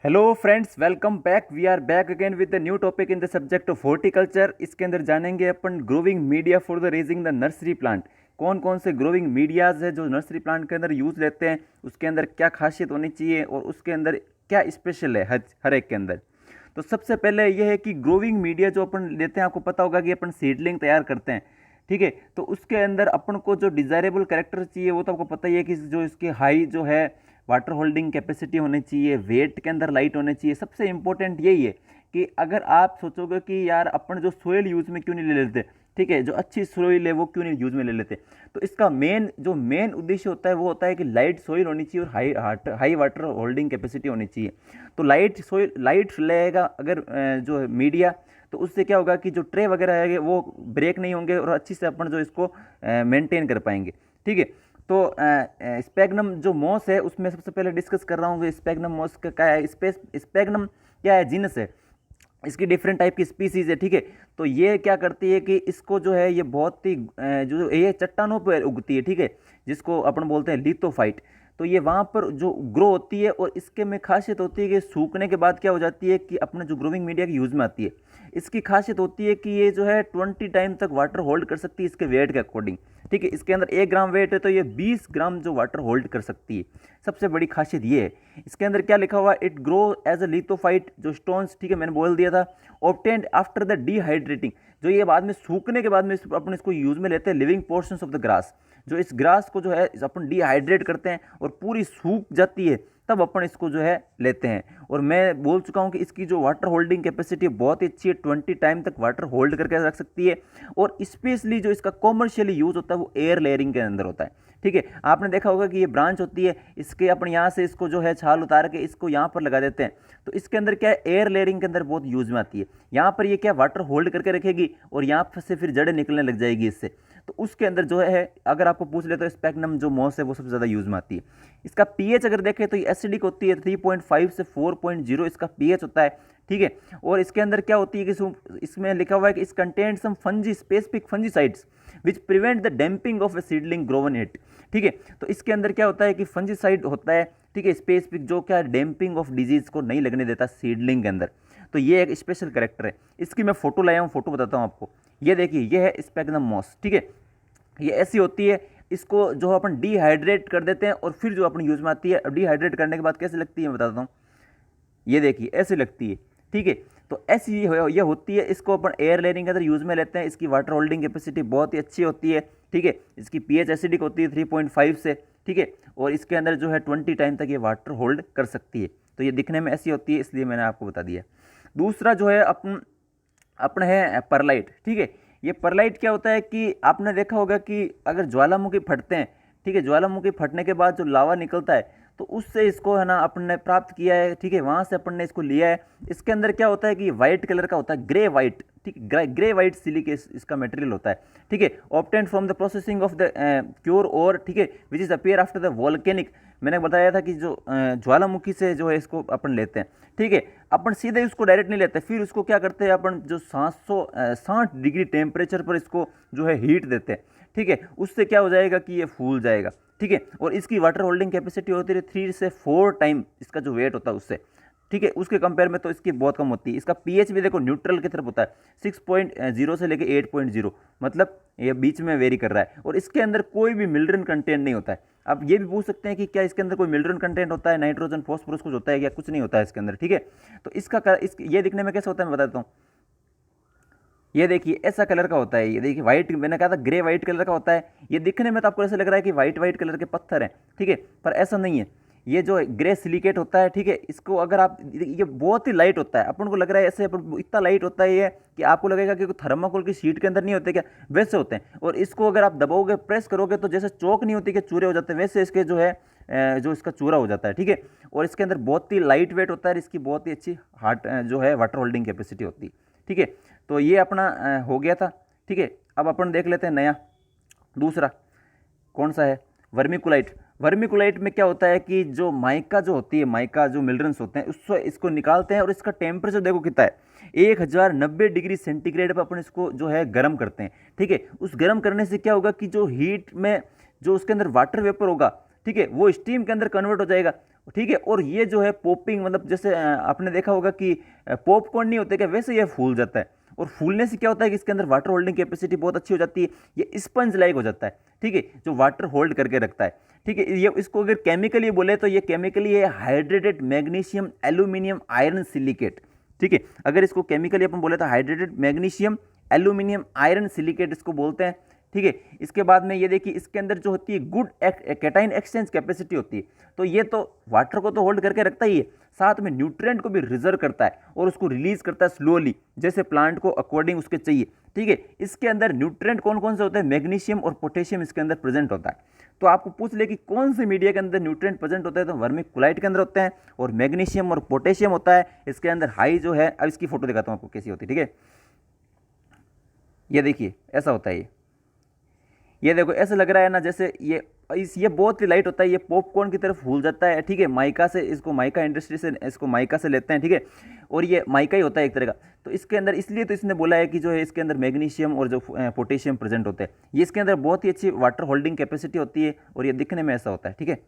Hello friends, welcome back. We are back again with the new topic in the subject of horticulture. इसके अंदर जानेंगे अपन growing media for the raising the nursery plant. कौन कौन से growing medias है जो नर्सरी प्लांट के अंदर यूज़ लेते हैं, उसके अंदर क्या खासियत होनी चाहिए और उसके अंदर क्या स्पेशल है हर एक के अंदर। तो सबसे पहले यह है कि ग्रोविंग मीडिया जो अपन लेते हैं, आपको पता होगा कि अपन सीडलिंग तैयार करते हैं, ठीक है। तो उसके अंदर अपन को जो डिज़ायरेबल कैरेक्टर चाहिए वो तो आपको पता ही है कि जो इसकी हाई जो है वाटर होल्डिंग कैपेसिटी होनी चाहिए, वेट के अंदर लाइट होने चाहिए। सबसे इंपॉर्टेंट यही है कि अगर आप सोचोगे कि यार अपन जो सोयल यूज़ में क्यों नहीं ले लेते, ठीक है, जो अच्छी सोइल है वो क्यों नहीं यूज़ में ले लेते, तो इसका मेन उद्देश्य होता है वो होता है कि लाइट सोइल होनी चाहिए और हाई वाटर होल्डिंग कैपेसिटी होनी चाहिए। तो लाइट लेगा अगर जो मीडिया, तो उससे क्या होगा कि जो ट्रे वगैरह है वो ब्रेक नहीं होंगे और अच्छी से अपन जो इसको मेंटेन कर पाएंगे, ठीक है। तो स्पेगनम जो मॉस है उसमें सबसे पहले डिस्कस कर रहा हूँ कि स्पेगनम मॉस का क्या है। स्पेगनम क्या है, जीनस है, इसकी डिफरेंट टाइप की स्पीसीज है, ठीक है। तो ये क्या करती है कि इसको जो है ये बहुत ही जो ये चट्टानों पर उगती है, ठीक है, जिसको अपन बोलते हैं लिथोफाइट। तो ये वहाँ पर जो ग्रो होती है और इसके में खासियत होती है कि सूखने के बाद क्या हो जाती है कि अपने जो ग्रोविंग मीडिया की यूज़ में आती है। इसकी खासियत होती है कि ये जो है 20 टाइम तक वाटर होल्ड कर सकती है इसके वेट के अकॉर्डिंग, ठीक है। इसके अंदर 1 ग्राम वेट है तो ये 20 ग्राम जो वाटर होल्ड कर सकती है। सबसे बड़ी खासियत ये है। इसके अंदर क्या लिखा हुआ है, इट ग्रो एज अ लिथोफाइट जो स्टोन्स, ठीक है, मैंने बोल दिया था, ऑब्टेन्ड आफ्टर द डिहाइड्रेटिंग, जो ये बाद में सूखने के बाद में अपन इसको यूज में लेते हैं living portions of the grass. जो इस ग्रास को जो है अपन डिहाइड्रेट करते हैं और पूरी सूख जाती है तब अपन इसको जो है लेते हैं। और मैं बोल चुका हूँ कि इसकी जो वाटर होल्डिंग कैपेसिटी बहुत ही अच्छी है, 20 टाइम तक वाटर होल्ड करके रख सकती है। और स्पेशली जो इसका कॉमर्शियली यूज होता है वो एयर लेयरिंग के अंदर होता है, ठीक है। आपने देखा होगा कि ये ब्रांच होती है, इसके अपन यहाँ से इसको जो है छाल उतार के इसको यहाँ पर लगा देते हैं। तो इसके अंदर क्या है, एयर लेयरिंग के अंदर बहुत यूज में आती है। यहाँ पर ये क्या वाटर होल्ड करके रखेगी और यहाँ से फिर जड़ें निकलने लग जाएगी इससे। तो उसके अंदर जो है अगर आपको पूछ ले तो स्पेगनम जो मॉस है वो सबसे ज़्यादा यूज में आती है। इसका पीएच अगर देखें तो ये एसिडिक होती है, 3.5 से 4.0 इसका पीएच होता है, ठीक है। और इसके अंदर क्या होती है कि इसमें लिखा हुआ है कि इस content some fungi specific fungicides which prevent the damping off a seedling grown it, ठीक है। तो इसके अंदर क्या होता है कि फंजीसाइड होता है, ठीक है, स्पेसिफिक, जो क्या डैम्पिंग ऑफ डिजीज को नहीं लगने देता सीडलिंग के अंदर। तो ये एक स्पेशल कैरेक्टर है। इसकी मैं फोटो लाया हूँ, फोटो बताता हूँ आपको। ये देखिए, ये है स्पेगनम मॉस, ठीक है। ये ऐसी होती है, इसको जो अपन डिहाइड्रेट कर देते हैं और फिर जो अपन यूज में आती है। डिहाइड्रेट करने के बाद कैसे लगती है मैं बताता हूँ। ये देखिए ऐसे लगती है, ठीक है। तो ऐसी ये होती है, इसको अपन एयर लेयरिंग के अंदर यूज में लेते हैं। इसकी वाटर होल्डिंग कैपेसिटी बहुत ही अच्छी होती है, ठीक है। इसकी पीएच एसिडिक होती है 3.5 से, ठीक है। और इसके अंदर जो है 20 टाइम तक ये वाटर होल्ड कर सकती है। तो ये दिखने में ऐसी होती है, इसलिए मैंने आपको बता दिया। दूसरा जो है अपन है परलाइट, ठीक है। ये परलाइट क्या होता है कि आपने देखा होगा कि अगर ज्वालामुखी फटते हैं, ठीक है, ज्वालामुखी फटने के बाद जो लावा निकलता है तो उससे इसको है ना अपन ने प्राप्त किया है, ठीक है, वहाँ से अपन ने इसको लिया है। इसके अंदर क्या होता है कि वाइट कलर का होता है, ग्रे वाइट, ठीक, ग्रे वाइट सिलिकेट इसका मटेरियल होता है, ठीक है। Obtained from the processing of the cure और, ठीक है, which is appear after the volcanic. मैंने बताया था कि जो ज्वालामुखी से जो है इसको अपन लेते हैं, ठीक है। अपन सीधे उसको डायरेक्ट नहीं लेते, फिर उसको क्या करते हैं अपन, जो 760 डिग्री टेम्परेचर पर इसको जो है हीट देते हैं, ठीक है। उससे क्या हो जाएगा कि ये फूल जाएगा, ठीक है। और इसकी वाटर होल्डिंग कैपेसिटी होती है 3 से 4 टाइम इसका जो वेट होता है उससे, ठीक है, उसके कंपेयर में तो इसकी बहुत कम होती है। इसका पीएच भी देखो न्यूट्रल की तरफ होता है, 6.0 से लेके 8.0, मतलब ये बीच में वेरी कर रहा है। और इसके अंदर कोई भी मिनरल कंटेंट नहीं होता है। आप ये भी पूछ सकते हैं कि क्या इसके अंदर कोई मिनरल कंटेंट होता है, नाइट्रोजन फॉस्फोरस कुछ होता है, या कुछ नहीं होता है इसके अंदर, ठीक है। तो ये दिखने में कैसे होता है मैं बताता हूँ। ये देखिए ऐसा कलर का होता है, ये देखिए वाइट, मैंने कहा था ग्रे वाइट कलर का होता है। ये दिखने में तो आपको ऐसा लग रहा है कि वाइट वाइट कलर के पत्थर हैं, ठीक है, पर ऐसा नहीं है। ये जो ग्रे सिलिकेट होता है, ठीक है, इसको अगर आप, ये बहुत ही लाइट होता है, अपन को लग रहा है ऐसे, इतना लाइट होता है ये कि आपको लगेगा कि थर्माकोल की शीट के अंदर नहीं होते क्या, वैसे होते हैं। और इसको अगर आप दबाओगे, प्रेस करोगे तो जैसे चौक नहीं होती कि चूरे हो जाते हैं, वैसे इसके जो है जो इसका चूरा हो जाता है, ठीक है। और इसके अंदर बहुत ही लाइट वेट होता है, इसकी बहुत ही अच्छी हार्ट जो है वाटर होल्डिंग कैपेसिटी होती है, ठीक है। तो ये अपना हो गया था, ठीक है। अब अपन देख लेते हैं नया, दूसरा कौन सा है, वर्मिकुलाइट। वर्मिकुलाइट में क्या होता है कि जो माइका जो होती है, माइका जो मिनरल्स होते हैं उससे इसको निकालते हैं। और इसका टेम्परेचर देखो कितना है, 1090 डिग्री सेंटीग्रेड पर अपन इसको जो है गर्म करते हैं, ठीक है। उस गर्म करने से क्या होगा कि जो हीट में जो उसके अंदर वाटर वेपर होगा, ठीक है, वो स्टीम के अंदर कन्वर्ट हो जाएगा। ठीक है। और ये जो है पॉपिंग, मतलब जैसे आपने देखा होगा कि पॉपकॉर्न नहीं होते क्या, वैसे ये फूल जाता है। और फूलने से क्या होता है कि इसके अंदर वाटर होल्डिंग कैपेसिटी बहुत अच्छी हो जाती है, ये स्पंज लाइक हो जाता है, ठीक है, जो वाटर होल्ड करके रखता है, ठीक है। ये इसको अगर केमिकली बोले तो ये केमिकली है hydrated magnesium aluminium iron silicate, ठीक है। अगर इसको केमिकली अपन बोले तो hydrated magnesium aluminium iron silicate इसको बोलते हैं, ठीक है। इसके बाद में ये देखिए इसके अंदर जो होती है गुड कैटाइन एक्सचेंज कैपेसिटी होती है, तो ये तो वाटर को तो होल्ड करके रखता ही है, साथ में न्यूट्रिएंट को भी रिजर्व करता है और उसको रिलीज करता है स्लोली, जैसे प्लांट को अकॉर्डिंग उसके चाहिए, ठीक है। इसके अंदर न्यूट्रिएंट कौन कौन से होते हैं, मैग्नीशियम और पोटेशियम इसके अंदर प्रेजेंट होता है। तो आपको पूछ ले कि कौन से मीडिया के अंदर न्यूट्रिएंट प्रेजेंट होता है, तो वर्मिकुलाइट के अंदर होते हैं और मैग्नीशियम और पोटेशियम होता है इसके अंदर हाई जो है। अब इसकी फोटो दिखाता हूँ आपको कैसी होती है, ठीक है। ये देखिए ऐसा होता है, ये देखो ऐसा लग रहा है ना जैसे ये बहुत ही लाइट होता है, ये पॉपकॉर्न की तरफ फूल जाता है, ठीक है। माइका से, इसको माइका इंडस्ट्री से इसको माइका से लेते हैं, ठीक है। और ये माइका ही होता है एक तरह का। तो इसके अंदर इसलिए तो इसने बोला है कि जो है इसके अंदर मैग्नीशियम और जो पोटेशियम प्रेजेंट होते हैं, ये इसके अंदर बहुत ही अच्छी वाटर होल्डिंग कैपेसिटी होती है और ये दिखने में ऐसा होता है, ठीक है।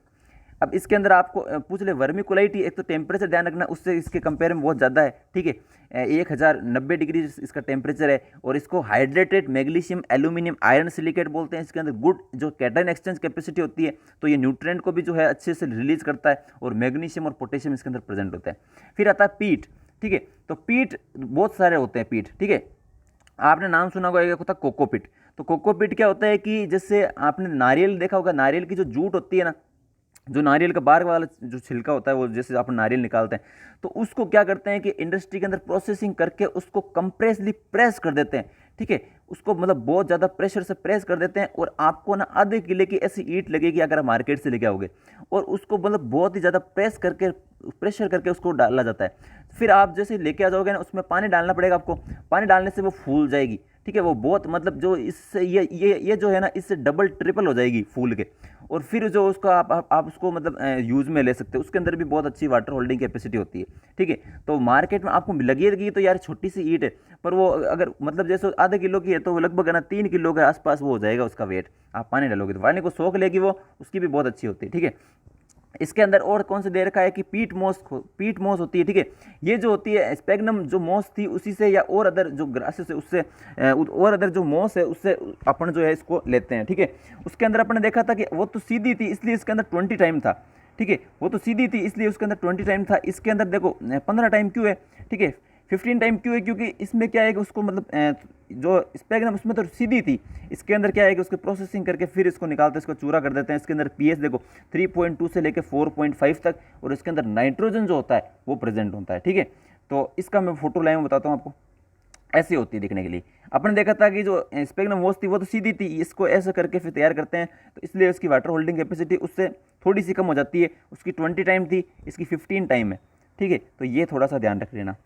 अब इसके अंदर आपको पूछ ले वर्मिकुलाइट, एक तो टेम्परेचर ध्यान रखना उससे इसके कंपेयर में बहुत ज़्यादा है, ठीक है। 1090 डिग्री इसका टेम्परेचर है और इसको hydrated magnesium aluminium iron silicate बोलते हैं। इसके अंदर गुड जो कैटाइन एक्सचेंज कैपेसिटी होती है, तो ये न्यूट्रिएंट को भी जो है अच्छे से रिलीज करता है और मैग्नीशियम और पोटेशियम इसके अंदर प्रेजेंट होता है। फिर आता है पीट, ठीक है। तो पीट बहुत सारे होते हैं पीट, ठीक है। आपने नाम सुना होगा, एक होता है कोकोपीट। तो कोकोपीट क्या होता है कि जैसे आपने नारियल देखा होगा, नारियल की जो जूट होती है ना, जो नारियल का बाहर वाला जो छिलका होता है, वो जैसे आप नारियल निकालते हैं, तो उसको क्या करते हैं कि इंडस्ट्री के अंदर प्रोसेसिंग करके उसको कंप्रेसली प्रेस कर देते हैं, ठीक है। उसको मतलब बहुत ज़्यादा प्रेशर से प्रेस कर देते हैं और आपको ना आधे किले की ऐसी ईंट लगेगी अगर आप मार्केट से लेके आओगे, और उसको मतलब बहुत ही ज़्यादा प्रेशर करके उसको डाला जाता है। फिर आप जैसे लेके आ जाओगे ना, उसमें पानी डालना पड़ेगा आपको, पानी डालने से वो फूल जाएगी, ठीक है। वो बहुत मतलब जो इससे ये जो है ना, इससे डबल ट्रिपल हो जाएगी फूल के। और फिर जो उसका आप उसको मतलब यूज़ में ले सकते हो, उसके अंदर भी बहुत अच्छी वाटर होल्डिंग कैपेसिटी होती है, ठीक है। तो मार्केट में आपको लगेगी तो यार छोटी सी ईंट है, पर वो अगर मतलब जैसे आधे किलो की है तो वो लगभग है ना 3 किलो के आसपास वो हो जाएगा उसका वेट। आप पानी डालोगे तो पानी को सोख लेगी वो, उसकी भी बहुत अच्छी होती है, ठीक है। इसके अंदर और कौन से दे रखा है कि पीट मोस होती है, ठीक है। ये जो होती है स्पेगनम जो मोस थी उसी से, या और अदर जो ग्रासेस है उससे, और अदर जो मोस है उससे अपन जो है इसको लेते हैं, ठीक है। उसके अंदर अपन ने देखा था कि वो तो सीधी थी इसलिए इसके अंदर 20 टाइम था, ठीक है। वो तो सीधी थी इसलिए उसके अंदर 20 टाइम था। इसके अंदर देखो 15 टाइम क्यों है, ठीक है, 15 टाइम क्यों है, क्योंकि इसमें क्या है कि उसको मतलब जो स्पेगनम उसमें तो सीधी थी, इसके अंदर क्या है कि उसके प्रोसेसिंग करके फिर इसको निकालते हैं, इसको चूरा कर देते हैं। इसके अंदर पीएच देखो 3.2 से लेकर 4.5 तक, और इसके अंदर नाइट्रोजन जो होता है वो प्रेजेंट होता है, ठीक है। तो इसका मैं फोटो लाया हूँ, बताता हूँ आपको, ऐसी होती है दिखने के लिए। अपन देखा था कि जो स्पेगनम मोस थी वो तो सीधी थी, इसको ऐसे करके फिर तैयार करते हैं, तो इसलिए उसकी वाटर होल्डिंग कैपेसिटी उससे थोड़ी सी कम हो जाती है। उसकी 20 टाइम थी, इसकी 15 टाइम है, ठीक है। तो ये थोड़ा सा ध्यान रख लेना।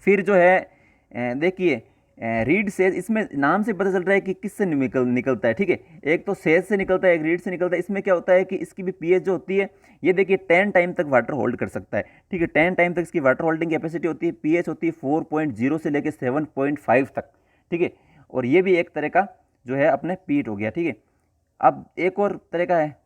फिर जो है देखिए रीड सेज, इसमें नाम से पता चल रहा है कि किससे निकलता है, ठीक है। एक तो सेज से निकलता है, एक रीड से निकलता है। इसमें क्या होता है कि इसकी भी पीएच जो होती है, ये देखिए 10 टाइम तक वाटर होल्ड कर सकता है, ठीक है। 10 टाइम तक इसकी वाटर होल्डिंग कैपेसिटी होती है। पीएच होती है 4.0 से लेकर 7.5 तक, ठीक है। और ये भी एक तरह का जो है अपने पीट हो गया, ठीक है। अब एक और तरह का है,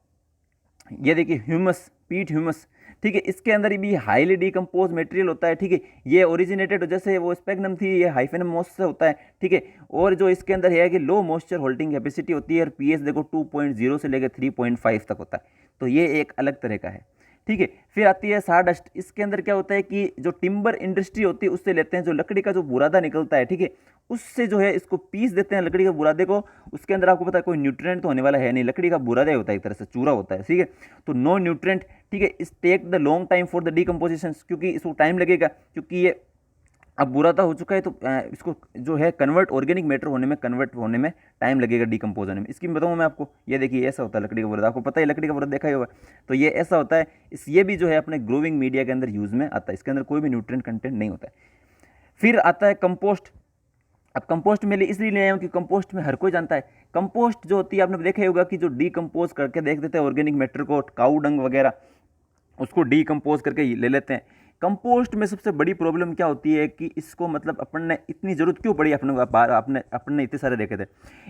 ये देखिए ह्यूमस, पीट ह्यूमस, ठीक है। इसके अंदर भी हाईली डिकम्पोज मटेरियल होता है, ठीक है। ये ओरिजिनेटेड जैसे वो स्पेगनम थी, ये हाइफेनम मोस से होता है, ठीक है। और जो इसके अंदर है कि लो मॉइस्चर होल्डिंग कैपेसिटी होती है, और पीएच देखो 2.0 से लेकर 3.5 तक होता है। तो ये एक अलग तरह का है, ठीक है। फिर आती है साडस्ट। इसके अंदर क्या होता है कि जो टिम्बर इंडस्ट्री होती है उससे लेते हैं, जो लकड़ी का जो बुरादा निकलता है, ठीक है, उससे जो है इसको पीस देते हैं लकड़ी के बुरादे को। उसके अंदर आपको पता है कोई न्यूट्रिएंट तो होने वाला है नहीं, लकड़ी का बुरादा ही होता है, एक तरह से चूरा होता है, ठीक है। तो नो न्यूट्रिएंट, ठीक है। इस take the long time for the decomposition, क्योंकि इसको टाइम लगेगा, क्योंकि ये अब बुरादा हो चुका है, तो इसको जो है ऑर्गेनिक मैटर कन्वर्ट होने में टाइम लगेगा, डिकम्पोज होने में। इसकी बताऊँ मैं आपको, ये देखिए ऐसा होता है लकड़ी का बुरादा, आपको पता है लकड़ी का बुरादा देखा ही होगा। तो ये ऐसा होता है, ये भी जो है अपने ग्रोविंग मीडिया के अंदर यूज़ में आता है। इसके अंदर कोई भी न्यूट्रिएंट कंटेंट नहीं होता है। फिर आता है कंपोस्ट। अब कंपोस्ट में इसलिए ले आया हूँ कि कंपोस्ट में हर कोई जानता है। कंपोस्ट जो होती है, आपने देखा ही होगा कि जो डीकम्पोज करके देख देते हैं ऑर्गेनिक मैटर को, काऊ डंग वगैरह, उसको डीकम्पोज करके ले लेते हैं। कंपोस्ट में सबसे बड़ी प्रॉब्लम क्या होती है कि इसको मतलब अपन ने इतनी ज़रूरत क्यों पड़ी, अपने इतने सारे देखे थे।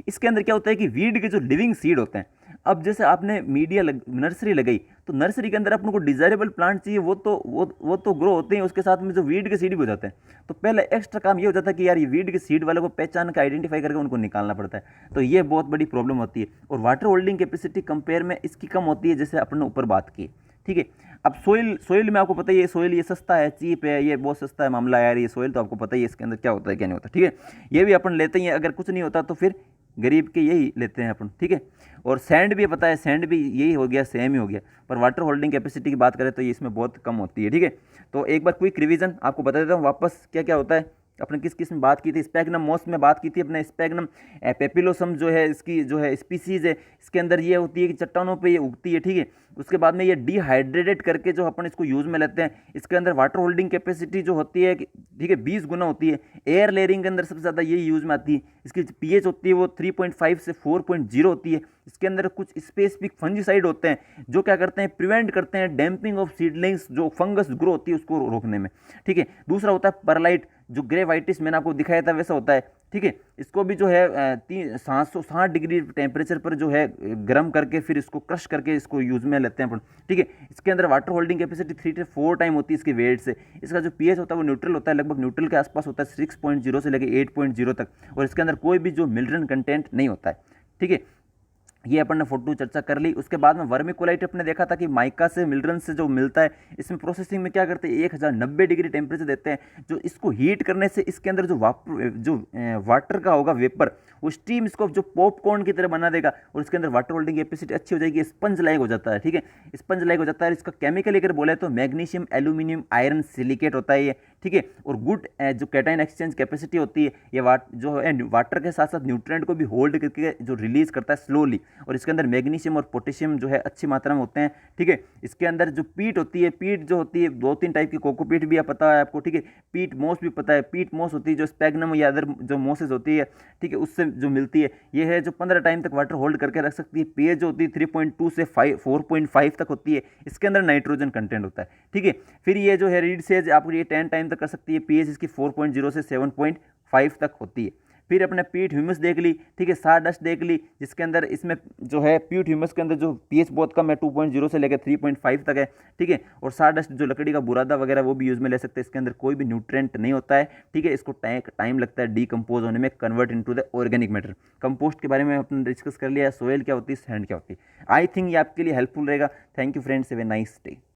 इसके अंदर क्या होता है कि वीड के जो लिविंग सीड होते हैं, अब जैसे आपने नर्सरी लगाई, तो नर्सरी के अंदर अपन को डिजायरेबल प्लांट चाहिए, वो तो ग्रो होते हैं, उसके साथ में जो वीड के सीड भी हो जाते हैं। तो पहले एक्स्ट्रा काम ये हो जाता है कि यार ये वीड के सीड वाले को पहचान के आइडेंटिफाई करके उनको निकालना पड़ता है। तो ये बहुत बड़ी प्रॉब्लम होती है। और वाटर होल्डिंग कैपेसिटी कंपेयर में इसकी कम होती है, जैसे अपन ने ऊपर बात की। ठीक है, अब सोइल में आपको पता ही है, सोइल ये सस्ता है, चीप है, ये बहुत सस्ता है मामला यार। ये सोइल तो आपको पता ही है इसके अंदर क्या होता है क्या नहीं होता। ठीक है, ये भी अपन लेते ही हैं, अगर कुछ नहीं होता तो फिर गरीब के यही लेते हैं अपन। ठीक है, और सैंड भी पता है, सैंड भी यही हो गया, सेम ही हो गया। पर वाटर होल्डिंग कैपेसिटी की बात करें तो ये इसमें बहुत कम होती है। ठीक है, तो एक बार क्विक रिवीजन आपको बता देता हूँ वापस क्या क्या होता है। अपने किस किस में बात की थी, स्पैग्नम मोस में बात की थी अपने। स्पैग्नम पेपिलोसम जो है इसकी जो है स्पीसीज है, इसके अंदर ये होती है कि चट्टानों पे ये उगती है। ठीक है, उसके बाद में ये डिहाइड्रेटेड करके जो अपन इसको यूज में लेते हैं, इसके अंदर वाटर होल्डिंग कैपेसिटी जो होती है, ठीक है, 20 गुना होती है। एयर लेयरिंग के अंदर सबसे ज़्यादा ये यूज में आती है। इसकी पीएच होती है वो 3.5 से 4.0 होती है। इसके अंदर कुछ स्पेसिफिक फंजीसाइड होते हैं जो क्या करते हैं, प्रिवेंट करते हैं डैम्पिंग ऑफ सीडलिंग्स, जो फंगस ग्रो होती है उसको रोकने में। ठीक है, दूसरा होता है परलाइट, जो ग्रेवाइटिस मैंने आपको दिखाया था वैसा होता है। ठीक है, इसको भी जो है 760 डिग्री टेम्परेचर पर जो है गर्म करके फिर इसको क्रश करके इसको यूज में लेते हैं अपन। ठीक है, इसके अंदर वाटर होल्डिंग कैपेसिटी 3 से 4 टाइम होती है इसके वेट से। इसका जो पीएच होता है वो न्यूट्रल होता है, लगभग न्यूट्रल के आसपास होता है, 6.0 से लेकर 8.0 तक। और इसके अंदर कोई भी जो मिनरल कंटेंट नहीं होता है। ठीक है, ये अपन ने फोटो चर्चा कर ली। उसके बाद में वर्मिकोलाइट अपने देखा था कि माइका से मिनरल से जो मिलता है, इसमें प्रोसेसिंग में क्या करते हैं, 1090 डिग्री टेम्परेचर देते हैं, जो इसको हीट करने से इसके अंदर जो वाटर का होगा वेपर, वो स्टीम इसको जो पॉपकॉर्न की तरह बना देगा और इसके अंदर वाटर होल्डिंग कैपेसिटी अच्छी हो जाएगी, स्पंज लाइक हो जाता है। ठीक है, स्पंज लाइक हो जाता है। इसका केमिकल अगर बोले तो मैग्नीशियम एल्यूमिनियम आयरन सिलिकेट होता है ये। ठीक है, और गुड जो कैटाइन एक्सचेंज कैपेसिटी होती है, ये जो है वाटर के साथ साथ न्यूट्रिएंट को भी होल्ड करके जो रिलीज करता है स्लोली। और इसके अंदर मैग्नीशियम और पोटेशियम जो है अच्छी मात्रा में होते हैं। ठीक है, इसके अंदर जो पीट होती है, पीट जो होती है 2-3 टाइप की, कोकोपीट भी पता है आपको। ठीक है, पीट मोस भी पता है। पीट मोस होती है जो स्पैग्नम या अदर जो मोसेस होती है, ठीक है, उससे जो मिलती है, ये है जो 15 टाइम तक वाटर होल्ड करके रख सकती है। पीएच जो होती है 3.2 से 4.5 तक होती है। इसके अंदर नाइट्रोजन कंटेंट होता है। ठीक है, फिर ये जो है रीड सेज आपको ये 10 टाइम तक कर सकती है। पीएच इसकी 4.0 से 7.5 तक होती है। फिर अपने पीट ह्यूमस देख ली। ठीक है, सारडस्ट देख ली, जिसके अंदर इसमें जो है पीट ह्यूमस के अंदर जो पीएच बहुत कम है, 2.0 से लेकर 3.5 तक है। ठीक है, और सारडस्ट जो लकड़ी का बुरादा वगैरह वो भी यूज में ले सकते हैं। इसके अंदर कोई भी न्यूट्रिएंट नहीं होता है। ठीक है, इसको टाइम लगता है डीकम्पोज होने में, convert into the organic matter. Compost के बारे में अपने डिस्कस कर लिया, सोयल क्या होती है, सैंड क्या होती है। आई थिंक ये आपके लिए हेल्पफुल रहेगा। Thank you friends, have a nice day.